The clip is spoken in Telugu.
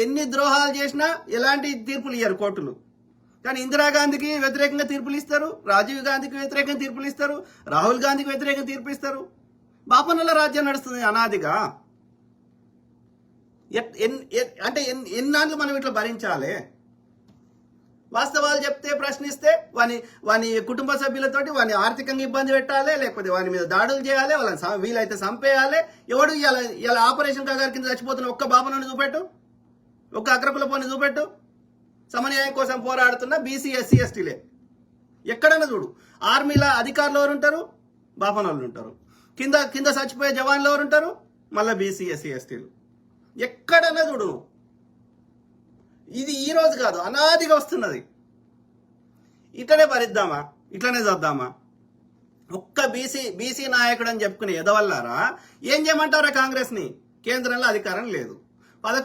ఎన్ని ద్రోహాలు చేసినా ఎలాంటి తీర్పులు ఇయ్యరు కోర్టులు. కానీ ఇందిరాగాంధీకి వ్యతిరేకంగా తీర్పులు ఇస్తారు, రాజీవ్ గాంధీకి వ్యతిరేకంగా తీర్పులు ఇస్తారు, రాహుల్ గాంధీకి వ్యతిరేకంగా తీర్పు ఇస్తారు. బాపన్నల రాజ్యం నడుస్తుంది అనాదిగా. అంటే ఎన్నాళ్ళు మనం ఇట్లా భరించాలి? వాస్తవాలు చెప్తే ప్రశ్నిస్తే వాని కుటుంబ సభ్యులతోటి వాని ఆర్థికంగా ఇబ్బంది పెట్టాలి, లేకపోతే వాని మీద దాడులు చేయాలి, వాళ్ళని వీలైతే చంపేయాలి. ఎవడు ఇలా ఆపరేషన్ కాగారి కింద చచ్చిపోతున్న ఒక్క బాపనని చూపెట్టు, ఒక్క అగ్రకుల పోని చూపెట్టు. సమన్యాయం కోసం పోరాడుతున్న బీసీ ఎస్సీ ఎస్టీలే. ఎక్కడన్నా చూడు, ఆర్మీలో అధికారులు ఎవరు ఉంటారు? బాపనోళ్ళు ఉంటారు. కింద చచ్చిపోయే జవాన్లు ఎవరు ఉంటారు? మళ్ళీ బీసీ ఎస్సీ ఎస్టీలు. ఎక్కడన్నా చూడు. ఇది ఈ రోజు కాదు, అనాదిగా వస్తున్నది. ఇట్లనే భరిద్దామా? ఇట్లనే చేద్దామా? ఒక్క బీసీ నాయకుడు అని చెప్పుకునే ఎదవల్లారా ఏం చేయమంటారా? కాంగ్రెస్ ని కేంద్రంలో అధికారం లేదు.